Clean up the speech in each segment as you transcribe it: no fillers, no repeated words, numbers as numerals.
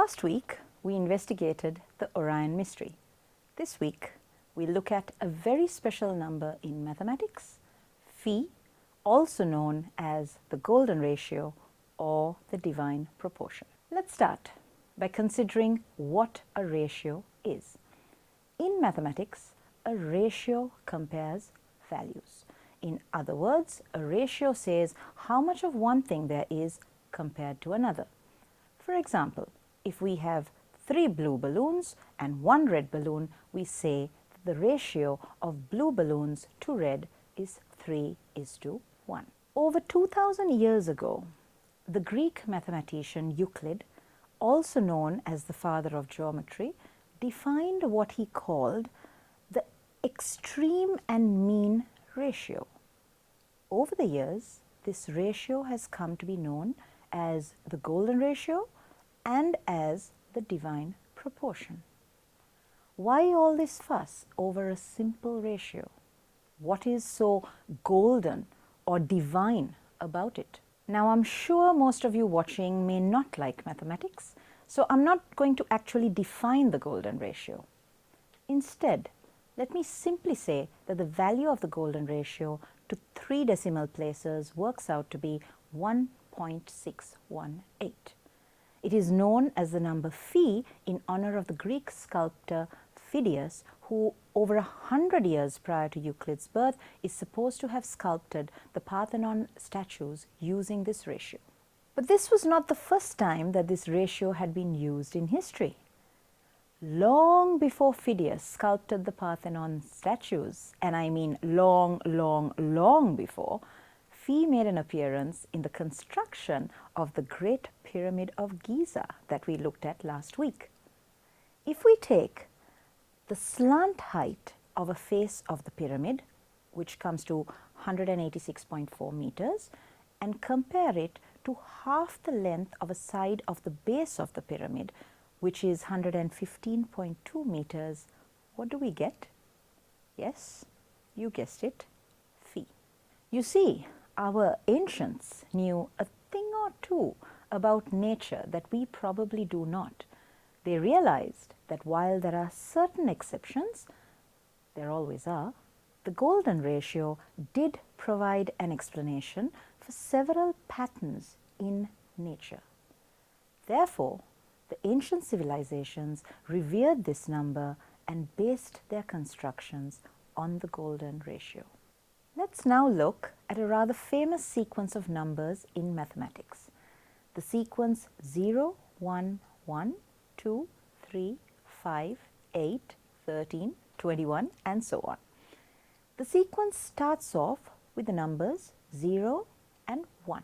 Last week, we investigated the Orion mystery. This week, we look at a very special number in mathematics, phi, also known as the golden ratio or the divine proportion. Let's start by considering what a ratio is. In mathematics, a ratio compares values. In other words, a ratio says how much of one thing there is compared to another. For example, if we have 3 blue balloons and 1 red balloon, we say that the ratio of blue balloons to red is 3:1. Over 2000 years ago, the Greek mathematician Euclid, also known as the father of geometry, defined what he called the extreme and mean ratio. Over the years, this ratio has come to be known as the golden ratio and as the divine proportion. Why all this fuss over a simple ratio? What is so golden or divine about it? Now, I'm sure most of you watching may not like mathematics, so I'm not going to actually define the golden ratio. Instead, let me simply say that the value of the golden ratio to 3 decimal places works out to be 1.618. It is known as the number phi in honor of the Greek sculptor Phidias, who over 100 years prior to Euclid's birth is supposed to have sculpted the Parthenon statues using this ratio. But this was not the first time that this ratio had been used in history. Long before Phidias sculpted the Parthenon statues, and I mean long before, phi made an appearance in the construction of the Great Pyramid of Giza that we looked at last week. If we take the slant height of a face of the pyramid, which comes to 186.4 meters, and compare it to half the length of a side of the base of the pyramid, which is 115.2 meters, what do we get? Yes, you guessed it, phi. You see, our ancients knew a thing or two about nature that we probably do not. They realized that while there are certain exceptions, there always are, the golden ratio did provide an explanation for several patterns in nature. Therefore, the ancient civilizations revered this number and based their constructions on the golden ratio. Let's now look at a rather famous sequence of numbers in mathematics. The sequence 0, 1, 1, 2, 3, 5, 8, 13, 21 and so on. The sequence starts off with the numbers 0 and 1.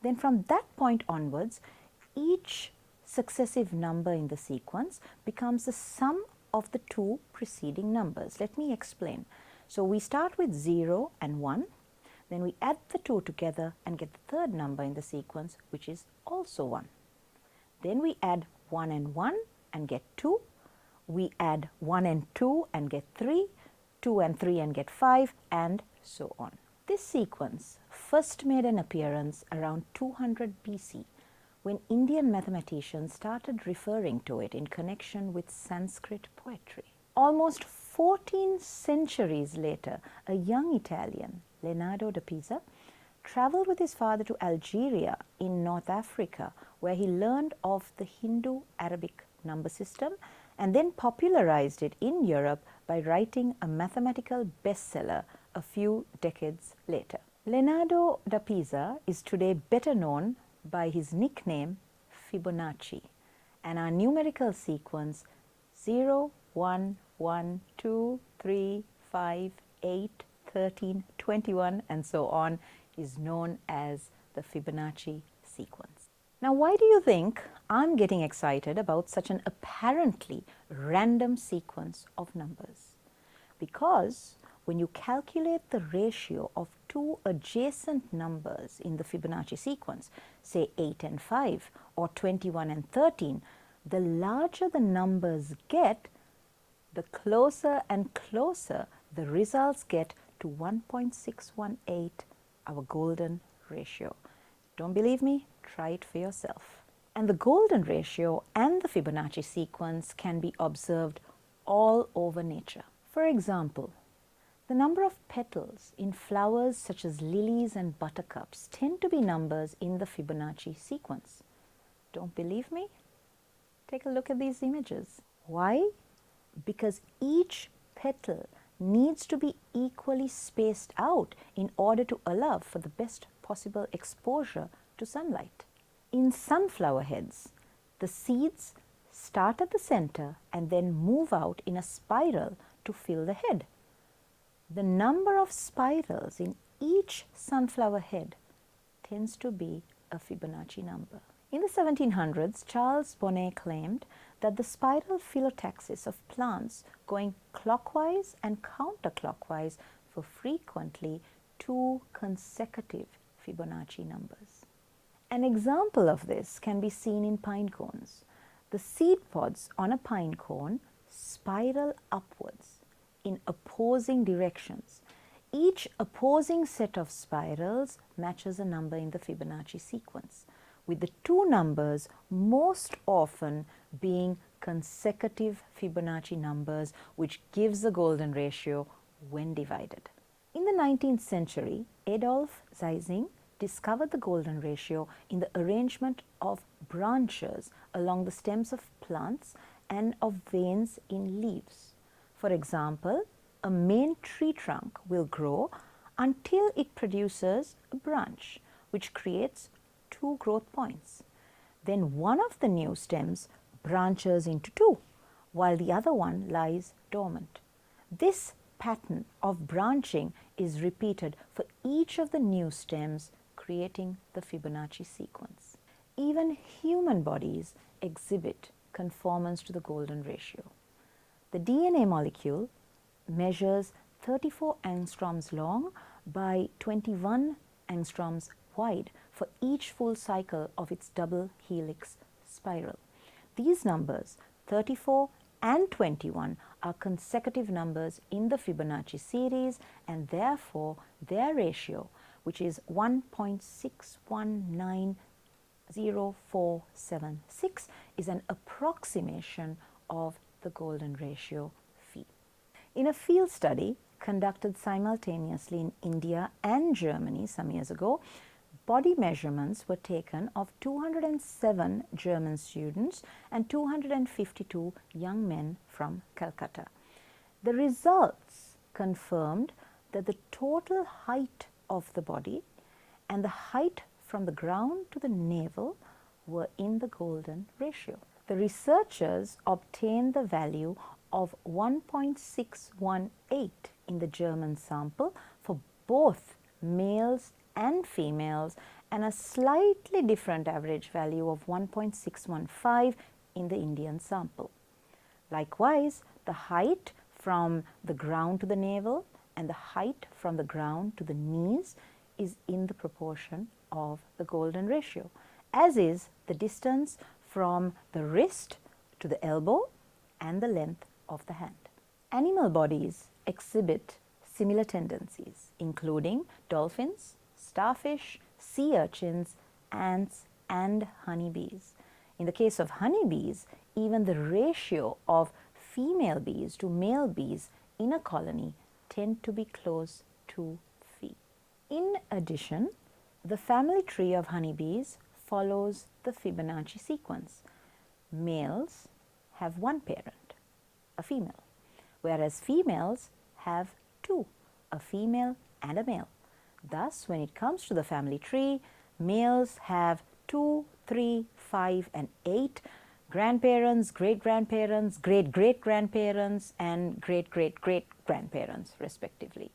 Then from that point onwards, each successive number in the sequence becomes the sum of the 2 preceding numbers. Let me explain. So we start with 0 and 1, then we add the 2 together and get the third number in the sequence, which is also 1. Then we add 1 and 1 and get 2. We add 1 and 2 and get 3, 2 and 3 and get 5, and so on. This sequence first made an appearance around 200 BC, when Indian mathematicians started referring to it in connection with Sanskrit poetry. Almost 14 centuries later, a young Italian, Leonardo da Pisa, traveled with his father to Algeria in North Africa, where he learned of the Hindu-Arabic number system and then popularized it in Europe by writing a mathematical bestseller a few decades later. Leonardo da Pisa is today better known by his nickname Fibonacci, and our numerical sequence 0, 1, 1, 2, 3, 5, 8, 13, 21 and so on is known as the Fibonacci sequence. Now, why do you think I'm getting excited about such an apparently random sequence of numbers? Because when you calculate the ratio of 2 adjacent numbers in the Fibonacci sequence, say 8 and 5 or 21 and 13, the larger the numbers get, the closer and closer the results get to 1.618, our golden ratio. Don't believe me? Try it for yourself. And the golden ratio and the Fibonacci sequence can be observed all over nature. For example, the number of petals in flowers such as lilies and buttercups tend to be numbers in the Fibonacci sequence. Don't believe me? Take a look at these images. Why? Because each petal needs to be equally spaced out in order to allow for the best possible exposure to sunlight. In sunflower heads, the seeds start at the center and then move out in a spiral to fill the head. The number of spirals in each sunflower head tends to be a Fibonacci number. In the 1700s, Charles Bonnet claimed that the spiral phyllotaxis of plants going clockwise and counterclockwise were frequently 2 consecutive Fibonacci numbers. An example of this can be seen in pine cones. The seed pods on a pine cone spiral upwards in opposing directions. Each opposing set of spirals matches a number in the Fibonacci sequence, with the 2 numbers most often being consecutive Fibonacci numbers, which gives the golden ratio when divided. In the 19th century, Adolf Zeising discovered the golden ratio in the arrangement of branches along the stems of plants and of veins in leaves. For example, a main tree trunk will grow until it produces a branch, which creates 2 growth points. Then one of the new stems branches into 2, while the other one lies dormant. This pattern of branching is repeated for each of the new stems, creating the Fibonacci sequence. Even human bodies exhibit conformance to the golden ratio. The DNA molecule measures 34 angstroms long by 21 angstroms wide for each full cycle of its double helix spiral. These numbers, 34 and 21, are consecutive numbers in the Fibonacci series, and therefore their ratio, which is 1.619046, is an approximation of the golden ratio phi. In a field study conducted simultaneously in India and Germany some years ago, body measurements were taken of 207 German students and 252 young men from Calcutta. The results confirmed that the total height of the body and the height from the ground to the navel were in the golden ratio. The researchers obtained the value of 1.618 in the German sample for both males and females, and a slightly different average value of 1.615 in the Indian sample. Likewise, the height from the ground to the navel and the height from the ground to the knees is in the proportion of the golden ratio, as is the distance from the wrist to the elbow and the length of the hand. Animal bodies exhibit similar tendencies, including dolphins, starfish, sea urchins, ants, and honeybees. In the case of honeybees, even the ratio of female bees to male bees in a colony tend to be close to phi. In addition, the family tree of honeybees follows the Fibonacci sequence. Males have 1 parent, a female, whereas females have 2, a female and a male. Thus, when it comes to the family tree, males have 2, 3, 5, and 8 grandparents, great-grandparents, great-great-grandparents, and great-great-great-grandparents, respectively.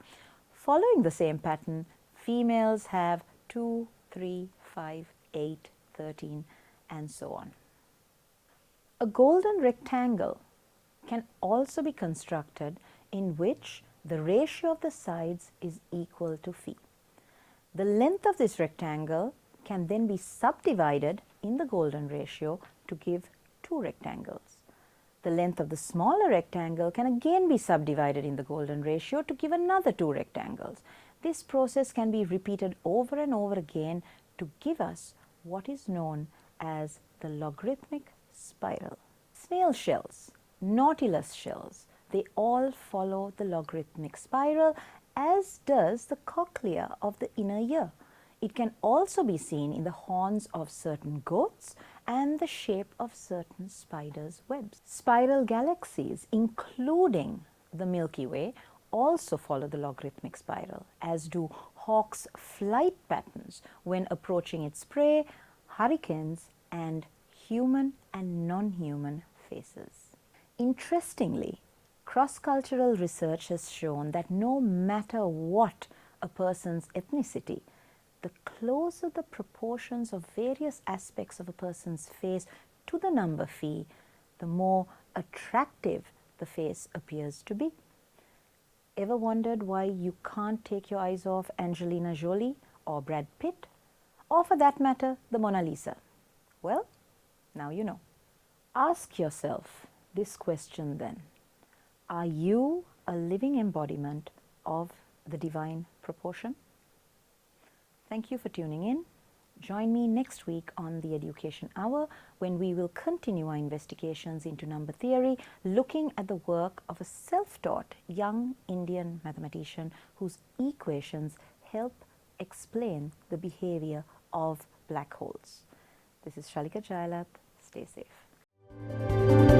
Following the same pattern, females have 2, 3, 5, 8, 13, and so on. A golden rectangle can also be constructed in which the ratio of the sides is equal to phi. The length of this rectangle can then be subdivided in the golden ratio to give 2 rectangles. The length of the smaller rectangle can again be subdivided in the golden ratio to give another 2 rectangles. This process can be repeated over and over again to give us what is known as the logarithmic spiral. Snail shells, nautilus shells, they all follow the logarithmic spiral, as does the cochlea of the inner ear. It can also be seen in the horns of certain goats and the shape of certain spiders' webs. Spiral galaxies, including the Milky Way, also follow the logarithmic spiral, as do hawks' flight patterns when approaching its prey, hurricanes, and human and non-human faces. Interestingly, cross-cultural research has shown that no matter what a person's ethnicity, the closer the proportions of various aspects of a person's face to the number phi, the more attractive the face appears to be. Ever wondered why you can't take your eyes off Angelina Jolie or Brad Pitt, or for that matter, the Mona Lisa? Well, now you know. Ask yourself this question then: are you a living embodiment of the divine proportion? Thank you for tuning in. Join me next week on the Education Hour when we will continue our investigations into number theory, looking at the work of a self-taught young Indian mathematician whose equations help explain the behavior of black holes. This is Shaleeka Jayalath. Stay safe.